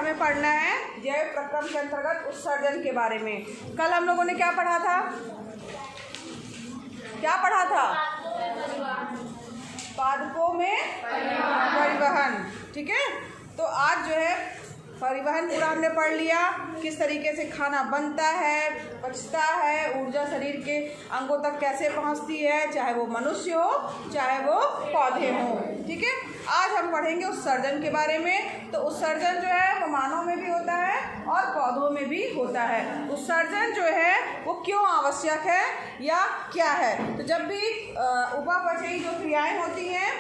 हमें पढ़ना है जैव प्रक्रम के अंतर्गत उत्सर्जन के बारे में। कल हम लोगों ने क्या पढ़ा था? क्या पढ़ा था? पादपों में परिवहन। ठीक है, तो आज जो है परिवहन पूरा हमने पढ़ लिया, किस तरीके से खाना बनता है, पचता है, ऊर्जा शरीर के अंगों तक कैसे पहुंचती है, चाहे वो मनुष्य हो चाहे वो पौधे हों। ठीक है, आज हम पढ़ेंगे उत्सर्जन के बारे में। तो उत्सर्जन जो है वो मानव में भी होता है और पौधों में भी होता है। उत्सर्जन जो है वो क्यों आवश्यक है या क्या है? तो जब भी उपापचयी जो क्रियाएं होती हैं,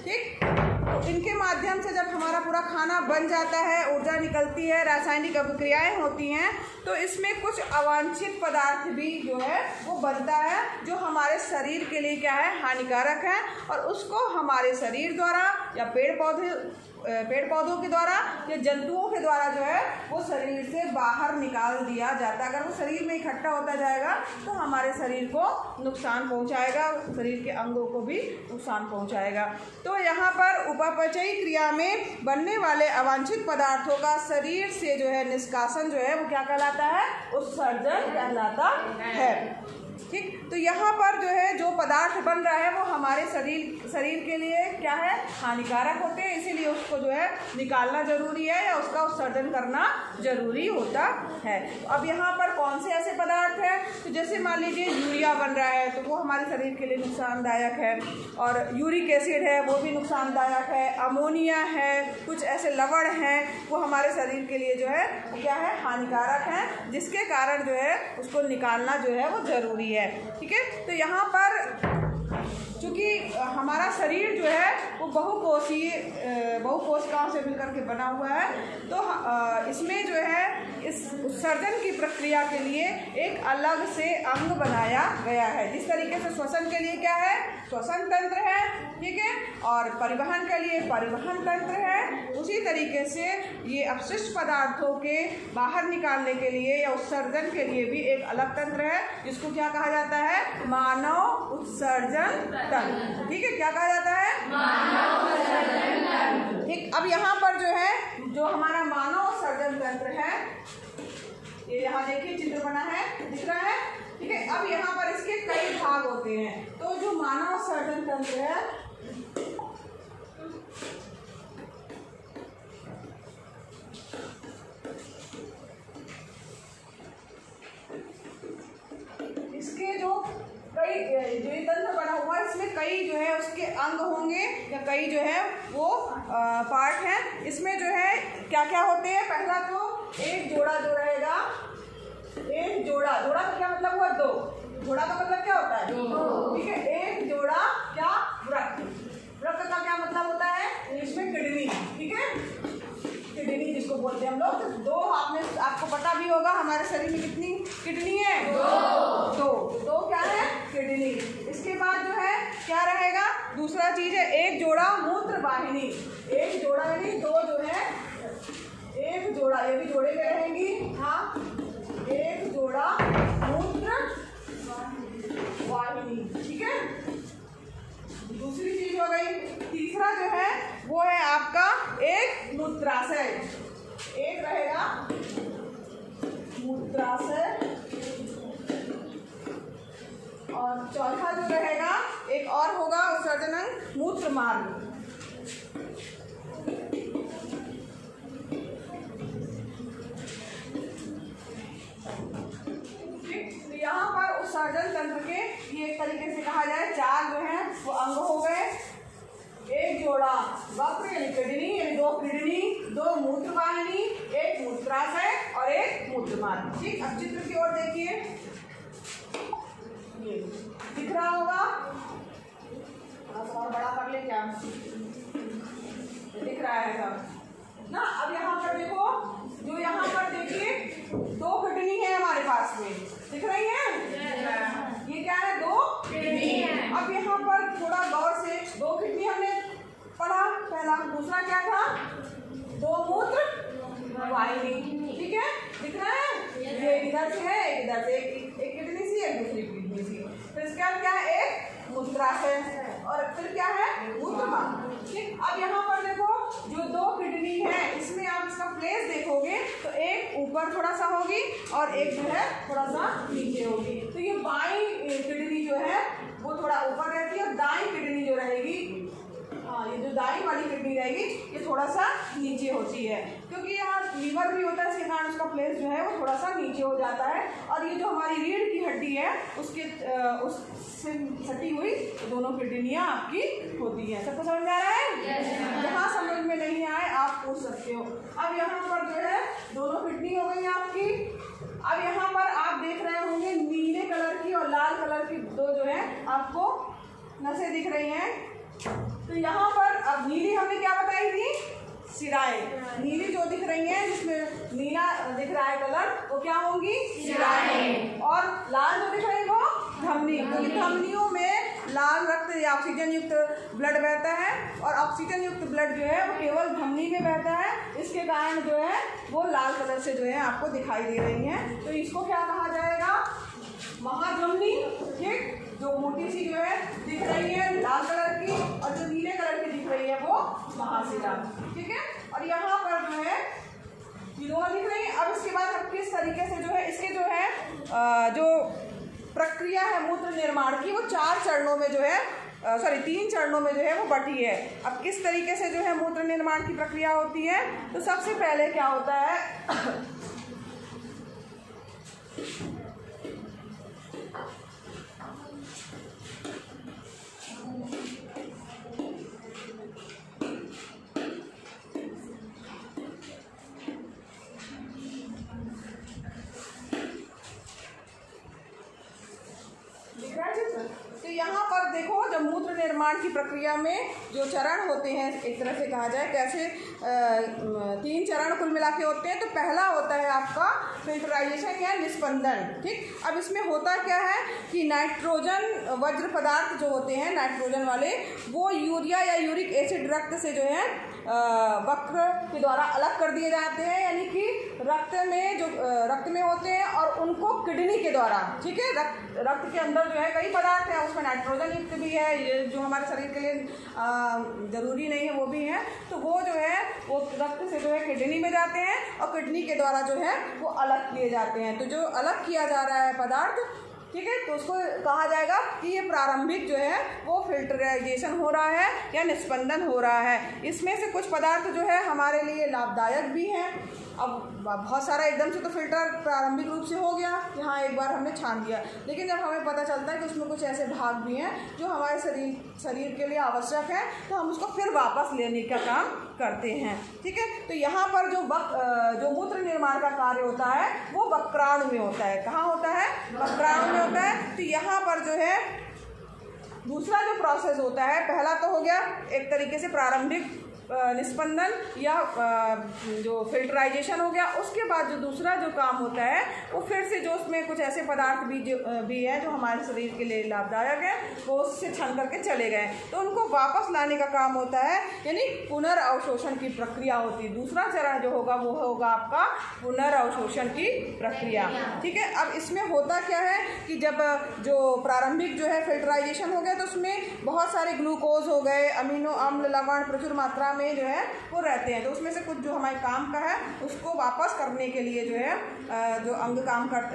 ठीक, तो इनके माध्यम से जब हमारा पूरा खाना बन जाता है, ऊर्जा निकलती है, रासायनिक अभिक्रियाएं होती हैं, तो इसमें कुछ अवांछित पदार्थ भी जो है वो बनता है, जो हमारे शरीर के लिए क्या है, हानिकारक है, और उसको हमारे शरीर द्वारा या पेड़ पौधों के द्वारा या जंतुओं के द्वारा जो है वो शरीर से बाहर निकाल दिया जाता है। अगर वो शरीर में इकट्ठा होता जाएगा तो हमारे शरीर को नुकसान पहुंचाएगा, शरीर के अंगों को भी नुकसान पहुंचाएगा। तो यहाँ पर उपापचयी क्रिया में बनने वाले अवांछित पदार्थों का शरीर से जो है निष्कासन जो है वो क्या कहलाता है? उत्सर्जन कहलाता है। ठीक, तो यहाँ पर जो है जो पदार्थ बन रहा है वो हमारे शरीर के लिए क्या है, हानिकारक होते हैं, इसीलिए उसको जो है निकालना जरूरी है या उसका उत्सर्जन करना जरूरी होता है। तो अब यहाँ पर कौन से ऐसे पदार्थ हैं? तो जैसे मान लीजिए यूरिया बन रहा है तो वो हमारे शरीर के लिए नुकसानदायक है, और यूरिक एसिड है वो भी नुकसानदायक है, अमोनिया है, कुछ ऐसे लवण हैं वो हमारे शरीर के लिए जो है वो क्या है, हानिकारक है, जिसके कारण जो है उसको निकालना जो है वो जरूरी है। ठीक है, तो यहाँ पर चूँकि हमारा शरीर जो है वो बहुकोशिकाओं से मिलकर के बना हुआ है, तो इसमें जो है इस उत्सर्जन की प्रक्रिया के लिए एक अलग से अंग बनाया गया है। जिस तरीके से श्वसन के लिए क्या है, श्वसन तंत्र है, ठीक है, और परिवहन के लिए परिवहन तंत्र है, उसी तरीके से ये अपशिष्ट पदार्थों के बाहर निकालने के लिए या उत्सर्जन के लिए भी एक अलग तंत्र है, जिसको क्या कहा जाता है? मानव उत्सर्जन तंत्र। ठीक है, क्या कहा जाता है? मानव उत्सर्जन तंत्र। ठीक, अब यहाँ पर जो है जो हमारा मानव उत्सर्जन तंत्र है, ये यहाँ देखिए चित्र बना है, दिख रहा है। ठीक है, अब यहाँ पर इसके कई भाग होते हैं। तो जो मानव उत्सर्जन तंत्र है, इसके जो ये तंत्र बना हुआ है, इसमें कई जो है उसके अंग होंगे या कई जो है वो पार्ट हैं। इसमें जो है क्या क्या होते हैं? पहला तो एक जोड़ा जो रहेगा, एक जोड़ा का क्या मतलब हुआ? दो। जोड़ा का मतलब क्या होता है? दो। ठीक है, एक जोड़ा क्या? वृक्क का क्या मतलब होता है? इंग्लिश में किडनी। ठीक है, किडनी जिसको बोलते हैं हम लोग। तो दो आपको पता भी होगा हमारे शरीर में कितनी किडनी है? दो क्या है? किडनी। इसके बाद जो है क्या रहेगा? दूसरा चीज है एक जोड़ा मूत्र वाहिनी। एक जोड़ा यानी दो जो है, एक जोड़ा, ये भी जोड़े में रहेंगी। हाँ, एक जोड़ा मूत्र वाहिनी। ठीक है, दूसरी चीज हो गई। तीसरा जो है वो है आपका एक मूत्राशय। एक रहेगा मूत्राशय, और चौथा जो रहेगा एक और होगा उत्सर्जन अंग मूत्र मार्ग। यहाँ पर उत्सर्जन तंत्र के ये एक तरीके से कहा जाए चार जो है वो अंग हो गए। एक जोड़ा वक्र यानी किडनी, यानी दो किडनी, दो मूत्रवाहिनी, एक मूत्राशय और एक मूत्रमार्ग। ठीक, अब चित्र की ओर देखिए, ये दिख रहा होगा, और बड़ा कर ले क्या, दिख रहा है सब ना। अब यहाँ पर देखो, जो यहाँ पर देखिए दो किडनी है हमारे पास में, दिख रही है? ये क्या है? दो किडनी है। अब यहाँ पर थोड़ा गौर से, दो किडनी हमने पढ़ा पहला, दूसरा क्या था? दो मूत्र वाहिनी। ठीक है, दिख रहा है? ये इधर से है, एक इधर से, एक किडनी सी, एक दूसरी किडनी सी। फिर इसके बाद क्या है? एक मूत्राशय, और फिर क्या है? मूत्रमार्ग। ठीक, अब यहाँ पर देखो जो दो किडनी है, इसमें आप इसका प्लेस देखोगे तो एक ऊपर थोड़ा सा होगी और एक जो है थोड़ा सा नीचे होगी। तो ये बाई किडनी जो है वो थोड़ा ऊपर रहती है और दाई किडनी जो रहेगी, हाँ, ये जो दाई वाली किडनी रहेगी ये थोड़ा सा नीचे होती है, क्योंकि यहाँ लीवर भी होता है, इसके कारण उसका प्लेस जो है वो थोड़ा सा नीचे हो जाता है। और ये जो हमारी रीढ़ की हड्डी है उसके उससे सटी हुई दोनों किडनियाँ आपकी होती हैं। सबको समझ में आ रहा है? जहाँ समझ में नहीं आए आप पूछ सकते हो। अब यहाँ पर जो है दोनों किडनी हो गई आपकी। अब यहाँ पर आप देख रहे होंगे नीले कलर की और लाल कलर की दो जो है आपको नसें दिख रही हैं। तो यहाँ पर अब नीली हमने क्या बताई थी? शिराएं। नीली जो दिख रही हैं जिसमें नीला दिख रहा है कलर, वो क्या होंगी? शिराएं। और लाल जो दिख रही है वो धमनी, क्योंकि धमनियों में लाल रक्त या ऑक्सीजन युक्त ब्लड बहता है और ऑक्सीजन युक्त ब्लड जो है वो केवल धमनी में बहता है, इसके कारण जो है वो लाल कलर से जो है आपको दिखाई दे रही हैं। तो इसको क्या कहा जाएगा? महाधमनी। ठीक, जो मोटी सी जो है दिख रही है लाल कलर की और जो नीले कलर की दिख रही है वो महाशिरा। ठीक है, और यहाँ पर जो है ये दोनों दिख रही है। अब इसके बाद अब किस तरीके से जो है इसके जो है जो प्रक्रिया है मूत्र निर्माण की वो 4 चरणों में जो है 3 चरणों में जो है वो बटी है। अब किस तरीके से जो है मूत्र निर्माण की प्रक्रिया होती है? तो सबसे पहले क्या होता है तो यहाँ पर देखो जब मूत्र निर्माण की प्रक्रिया में जो चरण होते हैं, एक तरह से कहा जाए कैसे 3 चरण कुल मिला के होते हैं। तो पहला होता है आपका फिल्टराइजेशन या निस्पंदन। ठीक, अब इसमें होता क्या है कि नाइट्रोजन वज्र पदार्थ जो होते हैं नाइट्रोजन वाले, वो यूरिया या यूरिक एसिड रक्त से जो है वक्र के द्वारा अलग कर दिए जाते हैं, यानी कि रक्त में होते हैं और उनको किडनी के द्वारा, ठीक है, रक्त के अंदर जो है कई पदार्थ हैं, उसमें नाइट्रोजन युक्त भी है, ये जो हमारे शरीर के लिए ज़रूरी नहीं है वो भी है। तो वो जो है वो रक्त से जो है किडनी में जाते हैं और किडनी के द्वारा जो है वो अलग किए जाते हैं। तो जो अलग किया जा रहा है पदार्थ, ठीक है, तो उसको कहा जाएगा कि ये प्रारंभिक जो है वो फिल्टराइजेशन हो रहा है या निस्पंदन हो रहा है। इसमें से कुछ पदार्थ जो है हमारे लिए लाभदायक भी हैं। अब बहुत सारा एकदम से तो फिल्टर प्रारंभिक रूप से हो गया, यहाँ एक बार हमने छान दिया, लेकिन जब हमें पता चलता है कि उसमें कुछ ऐसे भाग भी हैं जो हमारे शरीर के लिए आवश्यक है, तो हम उसको फिर वापस लेने का काम करते हैं। ठीक है, तो यहाँ पर जो मूत्र निर्माण का कार्य होता है वो वक्राणु में होता है। कहाँ होता है? वक्राणु में होता है। तो यहाँ पर जो है दूसरा जो प्रोसेस होता है, पहला तो हो गया एक तरीके से प्रारंभिक निस्पंदन या जो फिल्टराइजेशन हो गया। उसके बाद जो दूसरा जो काम होता है वो फिर से जो उसमें कुछ ऐसे पदार्थ भी है जो हमारे शरीर के लिए लाभदायक है, वो उससे छन करके चले गए, तो उनको वापस लाने का काम होता है, यानी पुनर्अवशोषण की प्रक्रिया होती है। दूसरा चरण जो होगा वो होगा आपका पुनर्अवशोषण की प्रक्रिया। ठीक है, अब इसमें होता क्या है कि जब जो प्रारंभिक जो है फिल्टराइजेशन हो गया तो उसमें बहुत सारे ग्लूकोज हो गए, अमीनो अम्ल, लवण प्रचुर मात्रा में जो है वो रहते हैं। तो उसमें से कुछ जो हमारे काम का है उसको वापस करने के लिए जो है जो अंग काम कर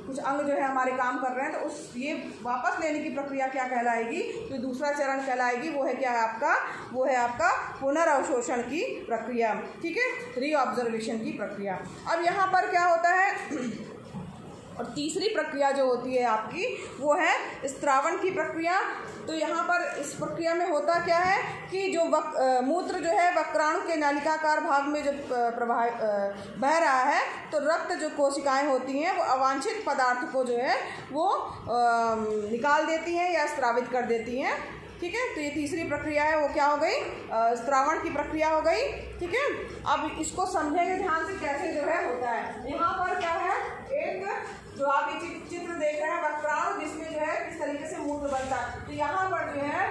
कुछ अंग जो है हमारे काम कर रहे हैं, तो उस ये वापस लेने की प्रक्रिया क्या कहलाएगी? जो दूसरा चरण कहलाएगी वो है क्या है आपका? वो है आपका पुनर्अवशोषण की प्रक्रिया। ठीक है, रीऑब्जर्वेशन की प्रक्रिया। अब यहाँ पर क्या होता है और तीसरी प्रक्रिया जो होती है आपकी वो है स्त्रावण की प्रक्रिया। तो यहाँ पर इस प्रक्रिया में होता क्या है कि जो मूत्र जो है वक्राणु के नालिकाकार भाग में जो बह रहा है, तो रक्त जो कोशिकाएं होती हैं वो अवांछित पदार्थ को जो है वो निकाल देती हैं या स्त्रावित कर देती हैं। ठीक है, तो ये तीसरी प्रक्रिया है वो क्या हो गई? स्त्रावण की प्रक्रिया हो गई। ठीक है, अब इसको समझेंगे ध्यान से कैसे जो है होता है। यहाँ पर क्या है, एक जो आप ये चित्र देख रहे हैं वक्राणु, जिसमें जो है किस तरीके से मूत्र बनता है। तो यहाँ पर जो है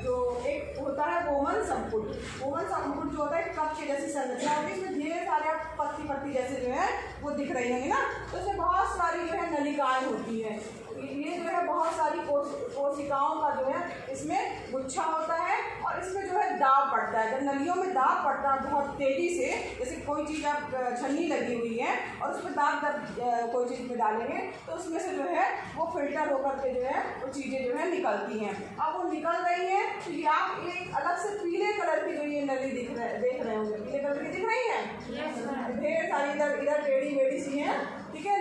जो एक होता है कोमल संपुट। कोमल संपुट जो होता है कप के जैसी संरचना होती है, इसमें ढेर सारे पत्ती जैसे जो है वो दिख रही होंगी ना। तो इसमें बहुत सारी जो है नलिकाएं होती हैं। ये जो है बहुत सारी कोशिकाओं का जो है इसमें गुच्छा होता है और इसमें जो है दाब पड़ता है। जब नलियों में दाब पड़ता है बहुत तेजी से, जैसे कोई चीज़ आप छन्नी लगी हुई है और उस पर दाब कोई चीज़ में डालेंगे तो उसमें से जो है वो फिल्टर होकर के जो है वो चीज़ें जो है निकलती हैं। अब वो निकल रही है तो ये आप एक अलग से पीले कलर की जो ये नली देख रहे होंगे, पीले कलर की दिख रही है, ढेर सारी इधर टेढ़ी मेढ़ी सी है, ठीक है।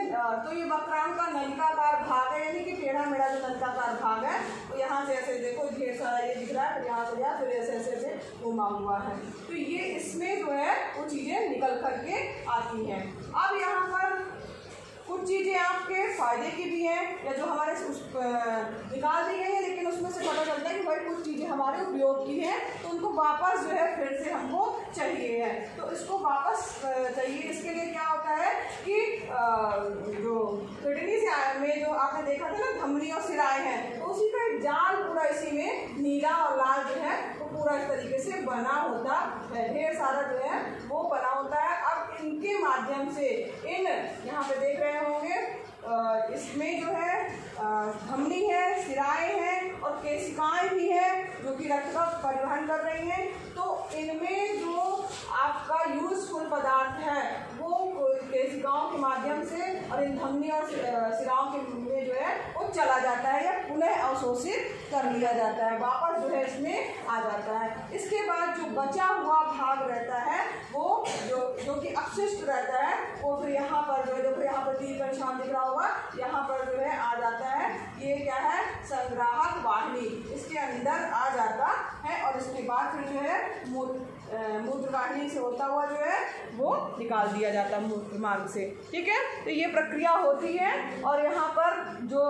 तो ये वक्रांग का नलिकाकार भाग है, यानी कि टेढ़ा मेढ़ा जो नलिकाकार भाग है तो यहाँ से ऐसे देखो ढेर सारा ये दिख रहा है, फिर यहाँ से गया, फिर ऐसे ऐसे ऐसे घुमा हुआ है। तो ये इसमें जो है वो चीज़ें निकल करके आती हैं। अब यहाँ पर कुछ चीज़ें आपके फायदे की भी हैं या जो हमारे निकाल दी गई हैं, लेकिन उसमें से पता चलता है कि भाई कुछ चीज़ें हमारे उपयोग की हैं तो उनको वापस जो है फिर से हमको चाहिए है, तो इसको वापस चाहिए। इसके लिए क्या होता है कि जो किडनी से में जो आपने देखा था ना धमनी और सिराएं हैं, तो उसी का एक जाल पूरा इसी में नीला और लाल जो है वो पूरा इस तरीके से बना होता है, ढेर सारा जो है वो बना होता है। अब इनके माध्यम से इन यहाँ पे देख रहे होंगे इसमें जो है धमनी है, सिराएं हैं और केशिकाएं भी हैं जो कि रक्त का परिवहन कर रही हैं। तो इनमें जो आपका यूजफुल पदार्थ है वो केशिकाओं के माध्यम से और इन धमनी और सिराओं के में जो है वो चला जाता है या पुनः अवशोषित कर लिया जाता है, वापस जो है इसमें आ जाता है। इसके बाद जो बचा हुआ भाग रहता है वो जो कि अपशिष्ट रहता है वो फिर यहाँ पर जो है, देखो यहाँ पर तीर का निशान दिख रहा होगा, यहाँ पर जो है आ जाता है। ये क्या है? संग्राहक वाहिनी, इसके अंदर आ जाता है और इसके बाद फिर जो है मूत्र वाहिनी से होता हुआ जो है वो निकाल दिया जाता है मूत्र मार्ग से, ठीक है। तो ये प्रक्रिया होती है और यहाँ पर जो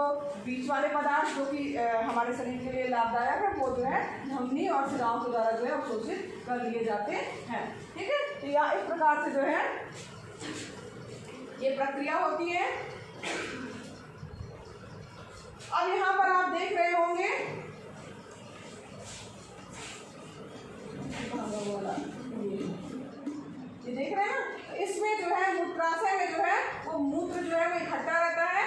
बीच वाले पदार्थ जो कि हमारे शरीर के लिए लाभदायक है वो जो है धमनी और सिराओं के द्वारा जो है अवशोषित कर लिए जाते हैं, ठीक है। तो यहाँ इस प्रकार से जो है ये प्रक्रिया होती है। अब यहाँ पर आप देख रहे होंगे ये देख रहे हैं ना, इसमें जो है मूत्राशय में जो है वो मूत्र जो है वो इकट्ठा रहता है।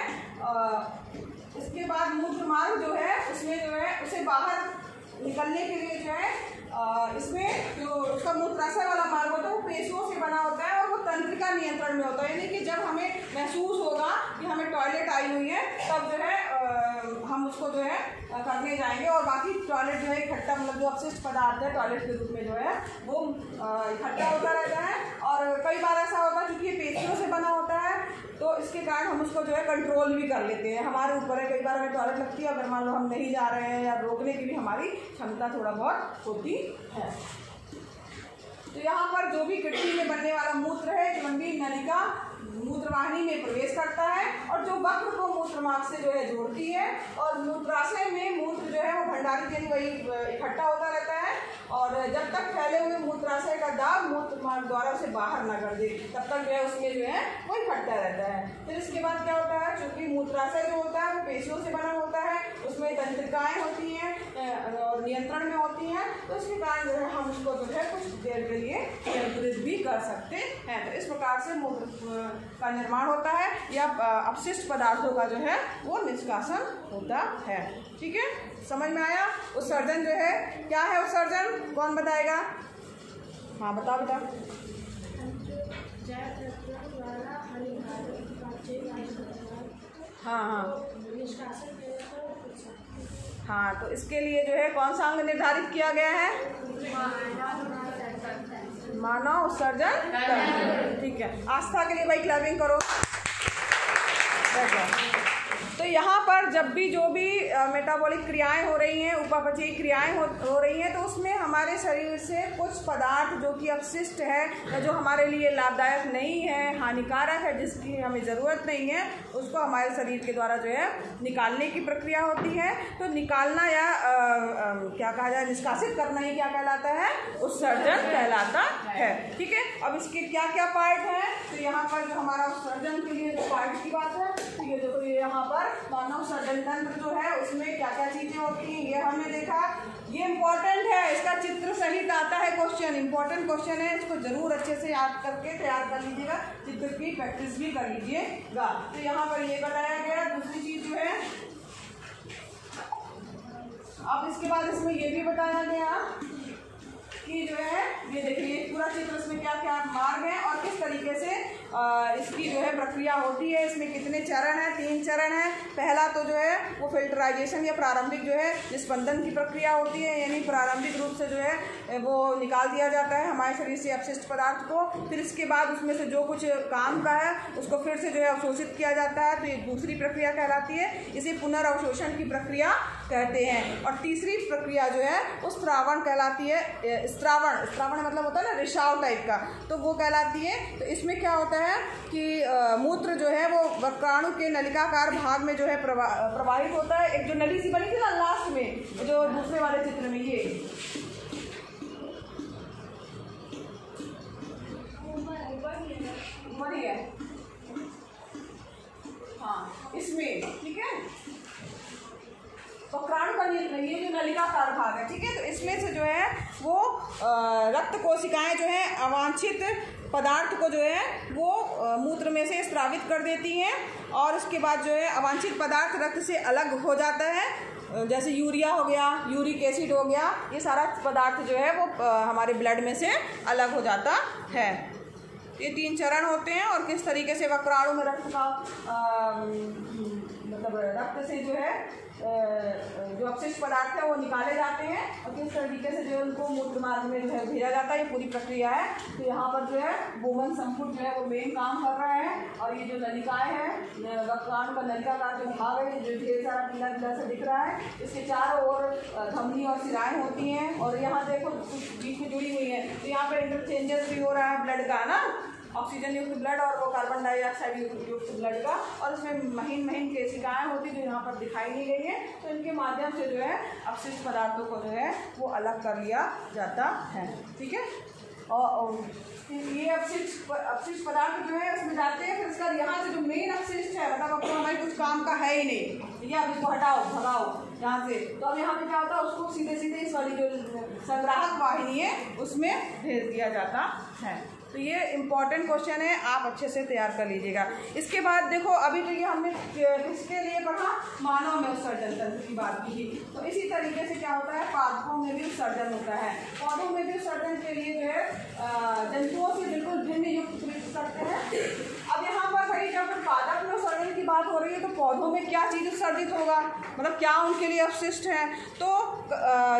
इसके बाद मूत्र मार्ग जो है उसमें जो है उसे बाहर निकलने के लिए जो है इसमें जो उसका मूत्राशय वाला मार्ग होता है वो पेशियों से बना होता है और वो तंत्रिका नियंत्रण में होता है, यानी कि जब हमें महसूस होगा कि हमें टॉयलेट आई हुई है तब जो है हम उसको जो है करने जाएंगे और बाकी टॉयलेट जो है इकट्ठा, मतलब जो अपशिष्ट पदार्थ है टॉयलेट के रूप में जो है वो इकट्ठा होता रहता है। और कई बार ऐसा होता है क्योंकि ये पेशियों से बना होता है तो इसके कारण हम उसको जो है कंट्रोल भी कर लेते हैं, हमारे ऊपर है। कई बार हमें टॉयलेट लगती है, अगर मान लो हम नहीं जा रहे हैं या रोकने की भी हमारी क्षमता थोड़ा बहुत होती है। तो यहाँ पर जो भी किडनी में बनने वाला मूत्र है जो लंबी नलिका मूत्रवाहिनी में प्रवेश करता है और जो वक्र को मूत्र मार्ग से जो है जोड़ती है और मूत्राशय में मूत्र जो है वो भंडारित यानी वही इकट्ठा होता रहता है और जब तक फैले हुए मूत्राशय का दाब मूत्र मार्ग द्वारा उसे बाहर न कर दे तब तक जो है उसमें जो है वो इकट्ठा रहता है। फिर इसके बाद क्या होता है, चूँकि मूत्राशय जो होता है वो पेशियों से बना होता है, उसमें तंत्रिकाएँ होती हैं और नियंत्रण में होती हैं, तो इसके कारण जो है हम उसको जो है कुछ देर के लिए नियंत्रित भी कर सकते हैं। तो इस प्रकार से मूत्र का निर्माण होता है या अपशिष्ट पदार्थों का जो है वो निष्कासन होता है, ठीक है। समझ में आया? उत्सर्जन जो है क्या है? उत्सर्जन कौन बताएगा? हाँ बताओ बेटा। हाँ, तो इसके लिए जो है कौन सा अंग निर्धारित किया गया है? मानव उत्सर्जन तंत्र, ठीक है। आस्था के लिए भाई क्लैपिंग करो। तो यहाँ पर जब भी जो भी मेटाबॉलिक क्रियाएं हो रही हैं, उपापचयी क्रियाएं हो रही हैं, तो उसमें हमारे शरीर से कुछ पदार्थ जो कि अपशिष्ट है या जो हमारे लिए लाभदायक नहीं है, हानिकारक है, जिसकी हमें ज़रूरत नहीं है, उसको हमारे शरीर के द्वारा जो है निकालने की प्रक्रिया होती है। तो निकालना या क्या कहा जाए, निष्कासित करना ही क्या कहलाता है? उत्सर्जन कहलाता है, ठीक है। अब इसके क्या क्या पार्ट हैं? तो यहाँ पर जो हमारा उत्सर्जन के लिए जो पार्ट की बात है, ठीक है, तो ये यहाँ पर मानव उत्सर्जन तंत्र जो है उसमें क्या क्या चीज़ें होती हैं ये हमने देखा। ये इम्पोर्टेंट है, इसका चित्र सहित आता है क्वेश्चन, इम्पोर्टेंट क्वेश्चन है, इसको जरूर अच्छे से याद करके तैयार कर लीजिएगा, चित्र की प्रैक्टिस भी कर लीजिएगा। तो यहाँ पर ये बताया गया। दूसरी चीज जो है, अब इसके बाद इसमें ये भी बताया गया कि जो है ये देखिए पूरा चित्र, इसमें क्या क्या मार्ग है और किस तरीके से इसकी जो है प्रक्रिया होती है। इसमें कितने चरण हैं? 3 चरण हैं। पहला तो जो है वो फिल्टराइजेशन या प्रारंभिक जो है निस्पंदन की प्रक्रिया होती है, यानी प्रारंभिक रूप से जो है वो निकाल दिया जाता है हमारे शरीर से अपशिष्ट पदार्थ को। फिर इसके बाद उसमें से जो कुछ काम का है उसको फिर से जो है अवशोषित किया जाता है, तो ये दूसरी प्रक्रिया कहलाती है। इसे पुनर्अवशोषण की प्रक्रिया कहते हैं। और तीसरी प्रक्रिया जो है वो स्त्रावण कहलाती है। स्त्रावण मतलब होता है ना रिसाव टाइप का, तो वो कहलाती है। तो इसमें क्या होता है कि मूत्र जो है वो वक्राणु के नलिकाकार भाग में जो है प्रवाहित होता है। एक जो नली सी बनी थी ना लास्ट में, जो दूसरे वाले चित्र में, ये ऊपर ही है, हाँ इसमें, ठीक है। वक्राणु का ये जो नलिकाकार भाग है, ठीक है। तो इसमें से जो है वो रक्त कोशिकाएं जो है अवांछित पदार्थ को जो है वो मूत्र में से स्रावित कर देती हैं, और उसके बाद जो है अवांछित पदार्थ रक्त से अलग हो जाता है। जैसे यूरिया हो गया, यूरिक एसिड हो गया, ये सारा पदार्थ जो है वो हमारे ब्लड में से अलग हो जाता है। ये 3 चरण होते हैं। और किस तरीके से वक्राणु में रक्त का मतलब रक्त से जो है जो अपशिष्ट पदार्थ है वो निकाले जाते हैं, और किस तरीके से जो है उनको मूत्र मार्ग में जो है भेजा जाता है, ये पूरी प्रक्रिया है। तो यहाँ पर जो है बोमन संपुट जो है वो मेन काम कर रहा है। और ये जो नलिकाएं हैं, वक्राणु का नलिका का जो भाग है जो ढेर सारा पीला पीला से दिख रहा है, इसके चारों ओर धमनी और सिराएं होती हैं। और यहाँ देखो बीच में जुड़ी हुई है, तो यहाँ पर इंटरचेंजेस भी हो रहा है ब्लड का ना, ऑक्सीजन युक्त ब्लड और वो कार्बन डाइऑक्साइड युक्त ब्लड का। और इसमें महीन महीन केशिकाएं होती जो यहाँ पर दिखाई नहीं गई है, तो इनके माध्यम से जो है अपशिष्ट पदार्थों को जो है वो अलग कर लिया जाता है, ठीक है। और ये अपशिष्ट पदार्थ जो है उसमें जाते हैं। फिर इसका यहाँ से जो मेन अपशिष्ट है, मतलब अब तो हमारे कुछ काम का है ही नहीं, ठीक है, अब इसको हटाओ भगाओ यहाँ से। तो अब यहाँ पे क्या होता है, उसको सीधे सीधे इस वाली जो संग्राहक वाहिनी है उसमें भेज दिया जाता है। तो ये इम्पॉर्टेंट क्वेश्चन है, आप अच्छे से तैयार कर लीजिएगा। इसके बाद देखो, अभी तो ये हमने किसके लिए पढ़ा, मानव में उत्सर्जन तंत्र की बात की थी। तो इसी तरीके से क्या होता है, पादपों में भी उत्सर्जन होता है। पौधों में भी उत्सर्जन के लिए जो है जंतुओं से बिल्कुल भिन्न युक्त प्रयुक्त करते हैं। अब यहाँ पर भाई जब पादप में उत्सर्जन की बात हो रही है, तो पौधों में क्या चीज़ उत्सर्जित होगा, मतलब क्या उनके लिए अपशिष्ट है। तो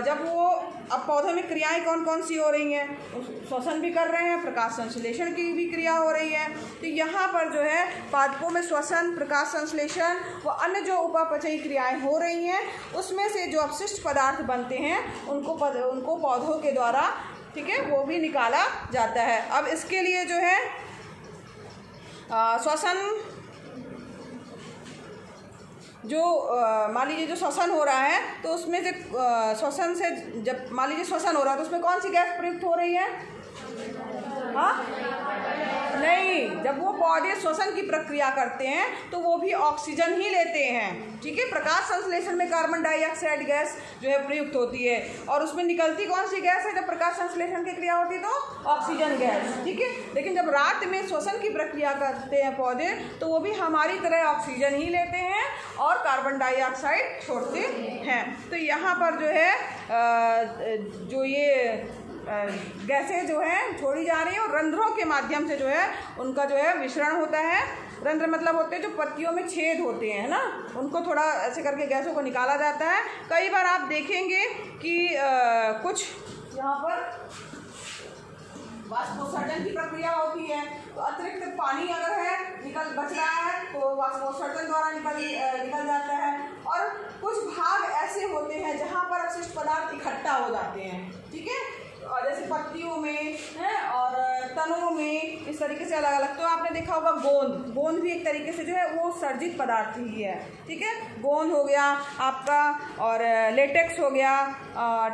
जब वो अब पौधों में क्रियाएं कौन कौन सी हो रही हैं, श्वसन भी कर रहे हैं, प्रकाश संश्लेषण की भी क्रिया हो रही है। तो यहाँ पर जो है पादपों में श्वसन, प्रकाश संश्लेषण व अन्य जो उपापचयी क्रियाएं हो रही हैं, उसमें से जो अपशिष्ट पदार्थ बनते हैं उनको पौधों के द्वारा, ठीक है, वो भी निकाला जाता है। अब इसके लिए जो है श्वसन, जो मान लीजिए जो श्वसन हो रहा है, तो उसमें से श्वसन से जब मान लीजिए श्वसन हो रहा है तो उसमें कौन सी गैस प्रयुक्त हो रही है, हाँ नहीं, जब वो पौधे श्वसन की प्रक्रिया करते हैं तो वो भी ऑक्सीजन ही लेते हैं, ठीक है। प्रकाश संश्लेषण में कार्बन डाइऑक्साइड गैस जो है प्रयुक्त होती है, और उसमें निकलती कौन सी गैस है, जब प्रकाश संश्लेषण की क्रिया होती है तो ऑक्सीजन गैस, ठीक है। लेकिन जब रात में श्वसन की प्रक्रिया करते हैं पौधे, तो वो भी हमारी तरह ऑक्सीजन ही लेते हैं और कार्बन डाइऑक्साइड छोड़ते हैं। तो यहाँ पर जो है जो ये गैसें जो है छोड़ी जा रही है, और रंध्रों के माध्यम से जो है उनका जो है मिश्रण होता है। रंध्र मतलब होते हैं जो पत्तियों में छेद होते हैं ना, उनको थोड़ा ऐसे करके गैसों को निकाला जाता है। कई बार आप देखेंगे कि कुछ यहाँ पर वाष्पोत्सर्जन की प्रक्रिया होती है, तो अतिरिक्त पानी अगर है बच रहा है तो वाष्पोत्सर्जन द्वारा निकल जाता है। और कुछ भाग ऐसे होते हैं जहाँ पर अपशिष्ट पदार्थ इकट्ठा हो जाते हैं, ठीक है, और जैसे पत्तियों में है और तनों में, इस तरीके से अलग अलग। तो आपने देखा होगा गोंद भी एक तरीके से जो है वो सर्जित पदार्थ ही है, ठीक है। गोंद हो गया आपका, और लेटेक्स हो गया,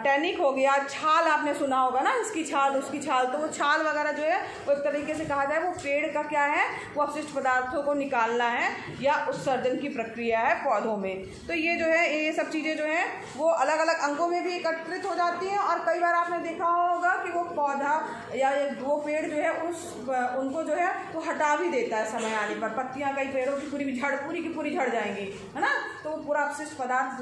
टैनिक हो गया, छाल आपने सुना होगा ना, इसकी छाल उसकी छाल, तो वो छाल वगैरह जो है वो एक तरीके से कहा जाए वो पेड़ का क्या है, वो अपशिष्ट पदार्थों को निकालना है या उत्सर्जन की प्रक्रिया है पौधों में। तो ये जो है ये सब चीज़ें जो हैं वो अलग अलग अंगों में भी एकत्रित हो जाती हैं और कई बार आपने देखा होगा कि वो पौधा या वो पेड़ जो है उनको जो है वो हटा भी देता है समय आने पर। पत्तियाँ कई पेड़ों की पूरी की पूरी झड़ जाएंगी, है ना, तो वो पूरा अपशिष्ट पदार्थ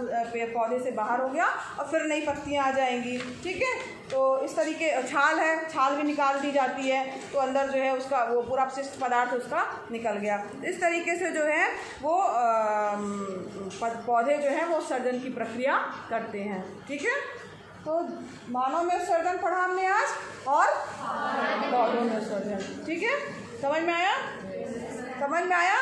पौधे से बाहर हो गया और फिर नई पत्तियाँ आ जाएंगी। ठीक है, तो इस तरीके छाल है, छाल भी निकाल दी जाती है, तो अंदर जो है उसका वो पूरा अपशिष्ट पदार्थ उसका निकल गया। इस तरीके से जो है वो पौधे जो है वो उत्सर्जन की प्रक्रिया करते हैं। ठीक है, तो मानव में उत्सर्जन पढ़ा हमने आज और पौधों में उत्सर्जन। ठीक है, समझ में आया? समझ में आया?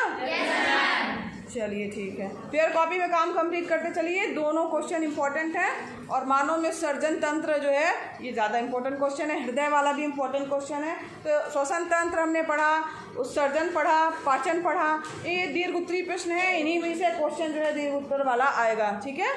चलिए ठीक है, फिर कॉपी में काम कंप्लीट करते चलिए। दोनों क्वेश्चन इंपॉर्टेंट हैं और मानव में सर्जन तंत्र जो है ये ज़्यादा इंपॉर्टेंट क्वेश्चन है, हृदय वाला भी इंपॉर्टेंट क्वेश्चन है। तो श्वसन तंत्र हमने पढ़ा, उत्सर्जन पढ़ा, पाचन पढ़ा, ये दीर्घ उत्तरीय प्रश्न है, इन्हीं में से क्वेश्चन जो है दीर्घ उत्तर वाला आएगा। ठीक है।